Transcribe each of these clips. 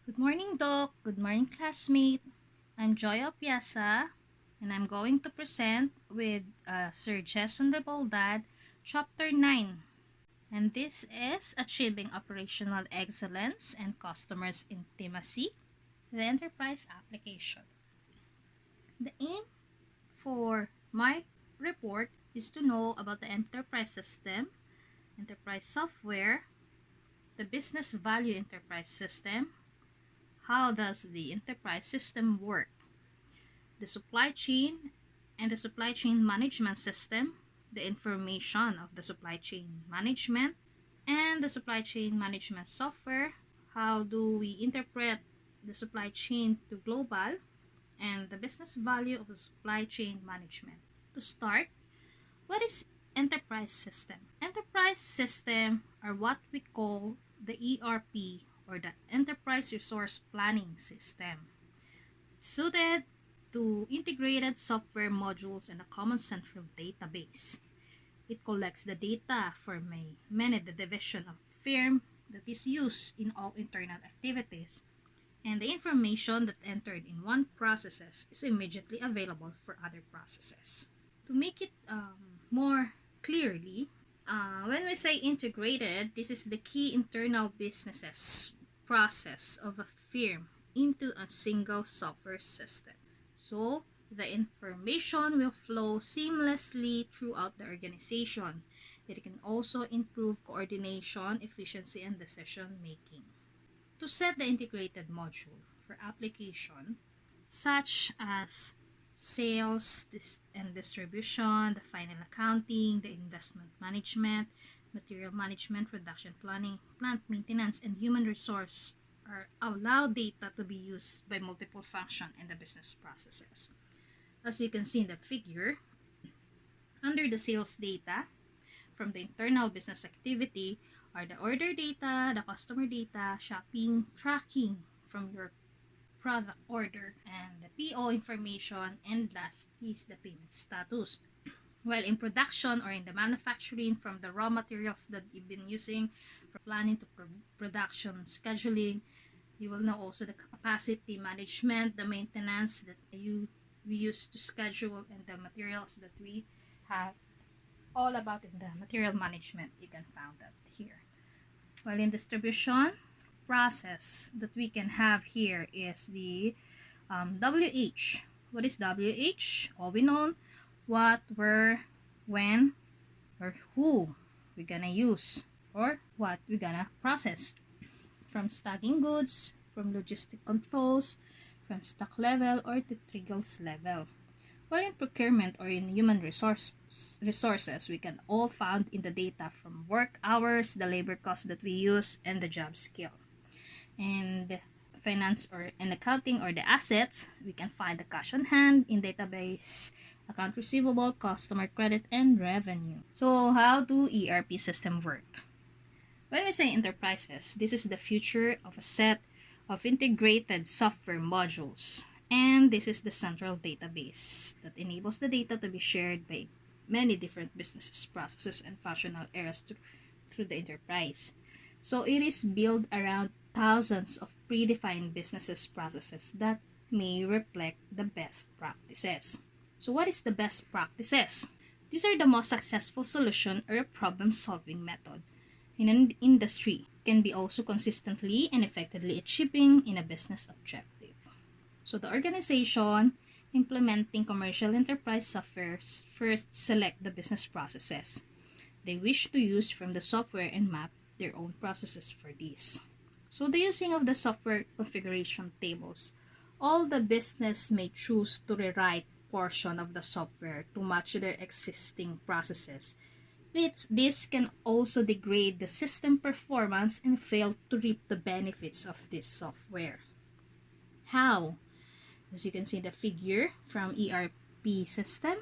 Good morning, Doc. Good morning, classmate. I'm Joya Piazza, and I'm going to present with Sir Jason Rebaldad, Chapter 9. And this is Achieving Operational Excellence and Customers Intimacy, the Enterprise Application. The aim for my report is to know about the enterprise system, enterprise software, the business value enterprise system, how does the enterprise system work, the supply chain and the supply chain management system, the information of the supply chain management, and the supply chain management software. How do we interpret the supply chain to global, and the business value of the supply chain management. To start, what is enterprise system? Enterprise system are what we call the ERP, or the Enterprise Resource Planning System, suited to integrated software modules and a common central database. It collects the data for many the division of firm that is used in all internal activities, and the information that entered in one processes is immediately available for other processes. To make it more clearly, when we say integrated, this is the key internal businesses process of a firm into a single software system. So, the information will flow seamlessly throughout the organization. It can also improve coordination, efficiency, and decision making. To set the integrated module for application, such as sales and distribution, the final accounting, the investment management, material management, production planning, plant maintenance, and human resource are allow data to be used by multiple functions in the business processes. As you can see in the figure, under the sales data from the internal business activity are the order data, the customer data, shopping, tracking from your product order, and the PO information, and last is the payment status. While in production or in the manufacturing, from the raw materials that you've been using for planning to production scheduling, you will know also the capacity management, the maintenance that we use to schedule, and the materials that we have all about in the material management. You can find that here. While in distribution, process that we can have here is the WH. What is WH? All we know what, where, when, or who we're gonna use, or what we're gonna process. From stocking goods, from logistic controls, from stock level, or to triggers level. While in procurement or in human resources, we can all found in the data from work hours, the labor cost that we use, and the job skill. And finance or in accounting or the assets, we can find the cash on hand in database, account receivable, customer credit, and revenue. So how do ERP system work? When we say enterprises, this is the future of a set of integrated software modules. And this is the central database that enables the data to be shared by many different businesses, processes, and functional areas through the enterprise. So it is built around thousands of predefined businesses processes that may reflect the best practices. So what is the best practices? These are the most successful solution or problem-solving method in an industry, can be also consistently and effectively achieving in a business objective. So the organization implementing commercial enterprise software first select the business processes they wish to use from the software and map their own processes for this. So the using of the software configuration tables, all the business may choose to rewrite portion of the software to match their existing processes. This can also degrade the system performance and fail to reap the benefits of this software. How? As you can see the figure from ERP system,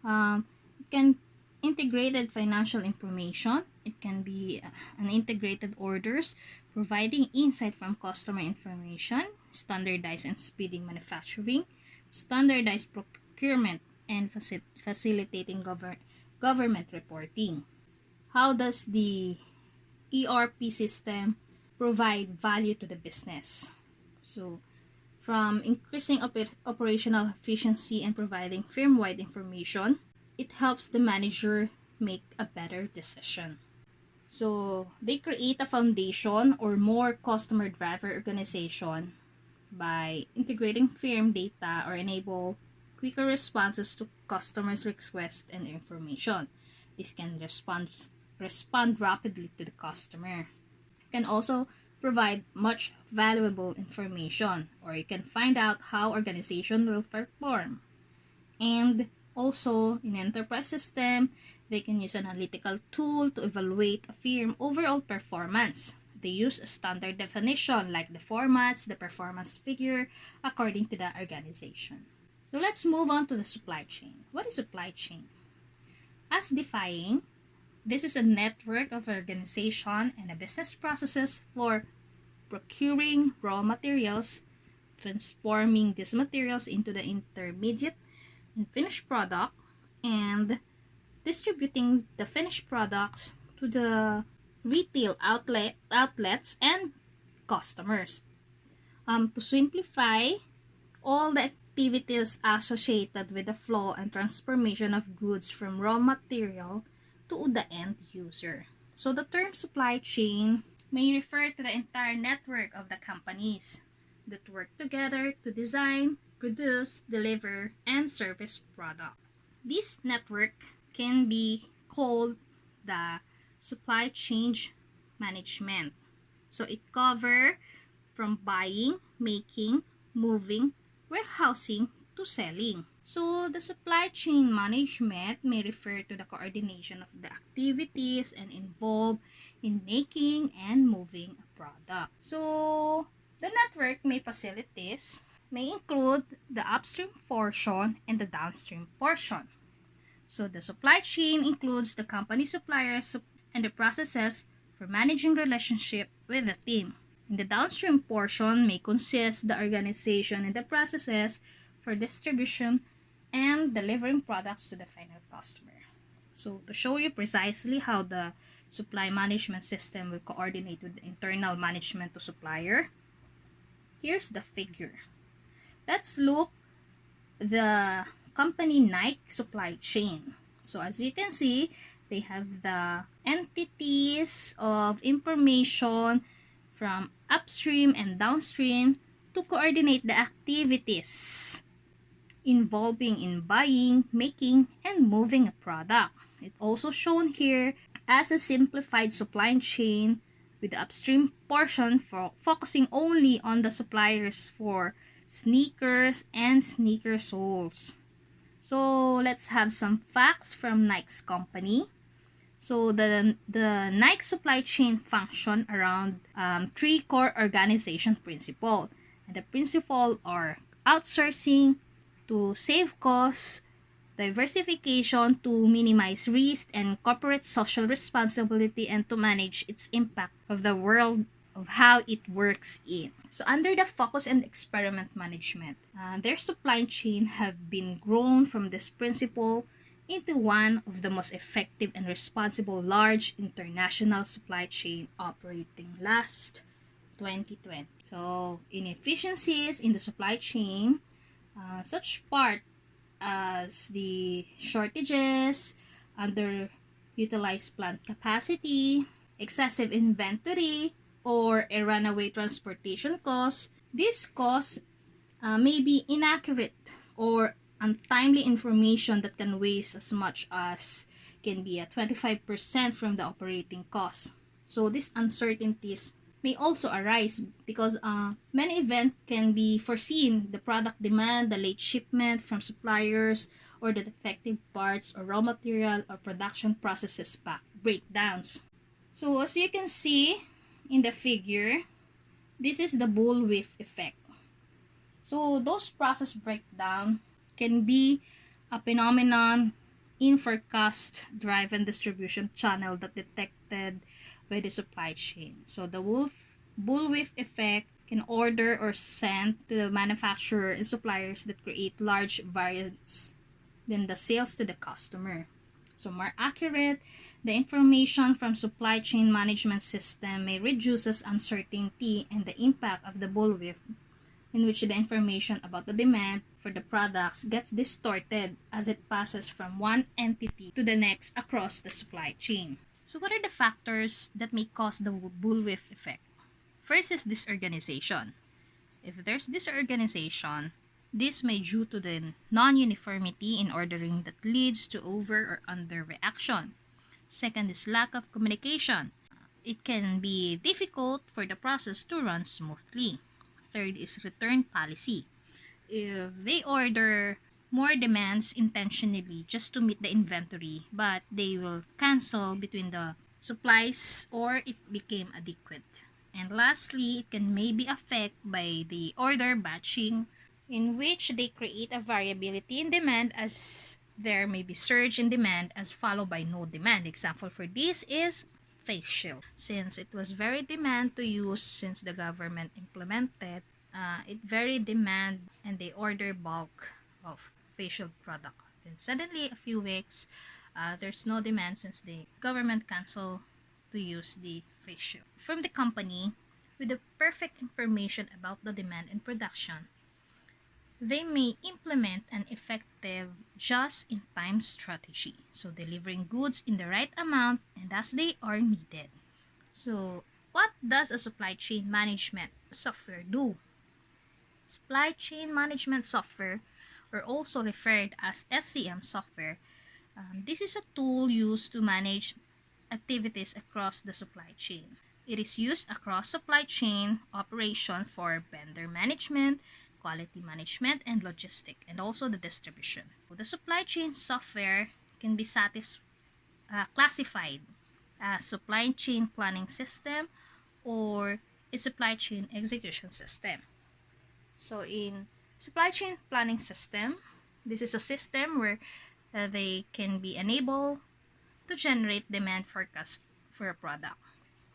it can integrated financial information. It can be an integrated orders, providing insight from customer information, standardized and speeding manufacturing, standardized procurement, and facilitating government reporting. How does the ERP system provide value to the business. So, from increasing operational efficiency and providing firm-wide information, it helps the manager make a better decision. So, they create a foundation or more customer driver organization by integrating firm data or enable quicker responses to customers' requests and information. This can respond rapidly to the customer. It can also provide much valuable information, or you can find out how organization will perform. And also in enterprise system, they can use an analytical tool to evaluate a firm overall performance. They use a standard definition like the formats, the performance figure according to the organization. So let's move on to the supply chain. What is supply chain? As defined, this is a network of organization and business processes for procuring raw materials, transforming these materials into the intermediate and finished product, and distributing the finished products to the retail outlets and customers. To simplify, all the activities associated with the flow and transformation of goods from raw material to the end user. So the term supply chain may refer to the entire network of the companies that work together to design, produce, deliver, and service product. This network can be called the supply chain management. So it covers from buying, making, moving, warehousing, to selling. So the supply chain management may refer to the coordination of the activities and involved in making and moving a product. So the network may include the upstream portion and the downstream portion. So the supply chain includes the company suppliers and the processes for managing relationship with the team. And the downstream portion may consist the organization and the processes for distribution and delivering products to the final customer. So to show you precisely how the supply management system will coordinate with the internal management to supplier, here's the figure. Let's look the company Nike supply chain. So as you can see, they have the entities of information from upstream and downstream to coordinate the activities involving in buying, making, and moving a product. It's also shown here as a simplified supply chain with the upstream portion for focusing only on the suppliers for sneakers and sneaker soles. So let's have some facts from Nike's company. So the Nike supply chain function around three core organization principles. And the principles are outsourcing to save costs, diversification to minimize risk, and corporate social responsibility and to manage its impact of the world of how it works in. So under the focus and experiment management, their supply chain have been grown from this principle into one of the most effective and responsible large international supply chain operating last 2020. So inefficiencies in the supply chain, such part as the shortages, underutilized plant capacity, excessive inventory, or a runaway transportation cost. These costs may be inaccurate or untimely information that can waste as much as can be 25% from the operating cost. So these uncertainties may also arise because many events can be foreseen: the product demand, the late shipment from suppliers, or the defective parts or raw material or production processes breakdowns. So as you can see in the figure, this is the bullwhip effect. So those process breakdown can be a phenomenon in forecast driven distribution channel that detected by the supply chain. So the bullwhip effect can order or send to the manufacturer and suppliers that create large variance than the sales to the customer. So more accurate, the information from supply chain management system may reduces uncertainty and the impact of the bullwhip, in which the information about the demand for the products gets distorted as it passes from one entity to the next across the supply chain. So what are the factors that may cause the bullwhip effect? First is disorganization. If there's disorganization, this may due to the non-uniformity in ordering that leads to over or under reaction. Second is lack of communication. It can be difficult for the process to run smoothly. Third is return policy. If they order more demands intentionally just to meet the inventory, but they will cancel between the supplies or it became adequate. And lastly, it can maybe affect by the order batching, in which they create a variability in demand as there may be surge in demand as followed by no demand. Example for this is face shield. Since it was very demand to use since the government implemented, it very demand and they order bulk of face shield product. Then suddenly a few weeks, there's no demand since the government cancel to use the face shield. From the company, with the perfect information about the demand and production, they may implement an effective just-in-time strategy, so delivering goods in the right amount and as they are needed. So, what does a supply chain management software do? Supply chain management software, or also referred as SCM software, this is a tool used to manage activities across the supply chain. It is used across supply chain operation for vendor management, quality management, and logistic, and also the distribution. The supply chain software can be classified as supply chain planning system or a supply chain execution system. So in supply chain planning system, this is a system where they can be enabled to generate demand forecast for a product.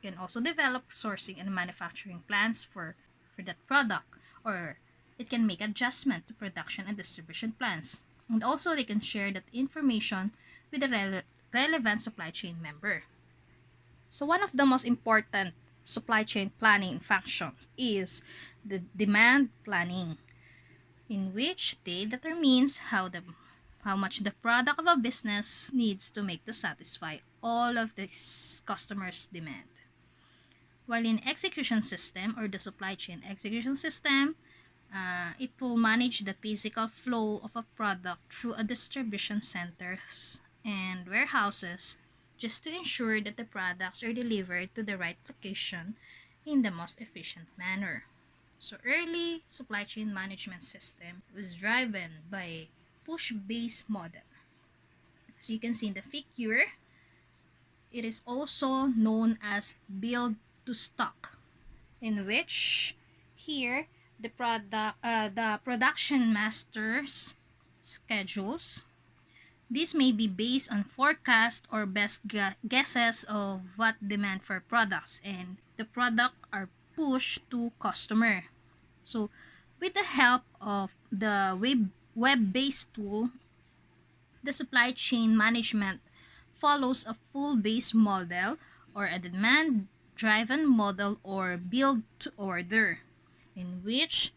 You can also develop sourcing and manufacturing plans for that product, or it can make adjustment to production and distribution plans. And also they can share that information with the relevant supply chain member. So one of the most important supply chain planning functions is the demand planning, in which they determines how much the product of a business needs to make to satisfy all of the customers' demand. While in execution system or the supply chain execution system, it will manage the physical flow of a product through a distribution centers and warehouses just to ensure that the products are delivered to the right location in the most efficient manner. So early supply chain management system was driven by push-based model. So you can see in the figure, it is also known as build to stock, in which here the production masters schedules. This may be based on forecast or best guesses of what demand for products, and the product are pushed to customer. So with the help of the web-based tool, the supply chain management follows a full-based model or a demand-driven model or build to order, in which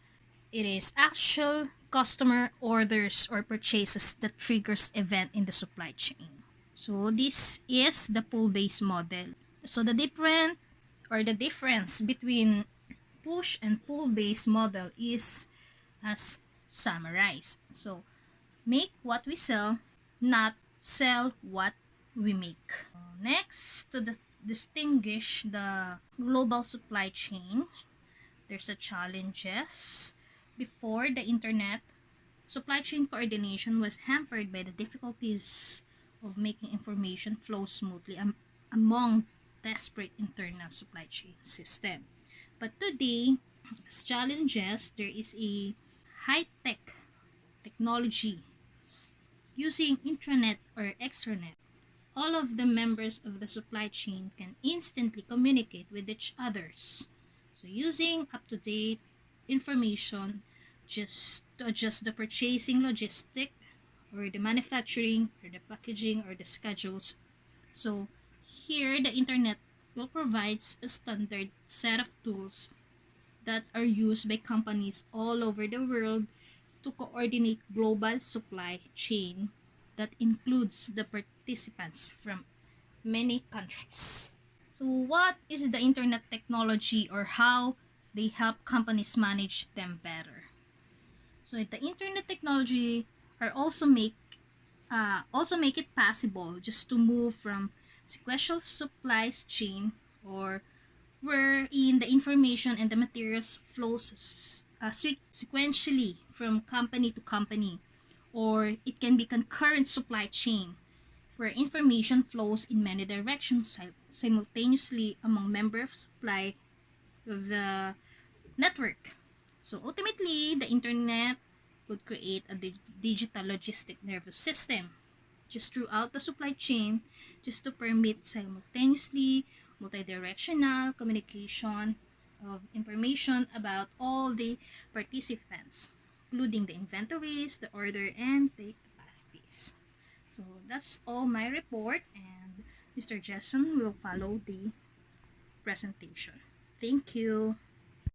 it is actual customer orders or purchases that triggers event in the supply chain. So this is the pull-based model. So the difference between push and pull-based model is as summarized. So make what we sell, not sell what we make. Next, to distinguish the global supply chain, there's a challenges. Before the internet, supply chain coordination was hampered by the difficulties of making information flow smoothly among disparate internal supply chain system. But today, as challenges, there is a high-tech technology using intranet or extranet. All of the members of the supply chain can instantly communicate with each others. So using up-to-date information just to adjust the purchasing logistic or the manufacturing, or the packaging, or the schedules. So here, the internet will provide a standard set of tools that are used by companies all over the world to coordinate global supply chain that includes the participants from many countries. So what is the internet technology, or how they help companies manage them better? So the internet technology are also make it possible just to move from sequential supplies chain, or wherein the information and the materials flows sequentially from company to company, or it can be concurrent supply chain where information flows in many directions simultaneously among members of supply of the network. So ultimately, the internet would create a digital logistic nervous system just throughout the supply chain, just to permit simultaneously multidirectional communication of information about all the participants, including the inventories, the order, and the capacities. So that's all my report, and Mr. Jason will follow the presentation. Thank you.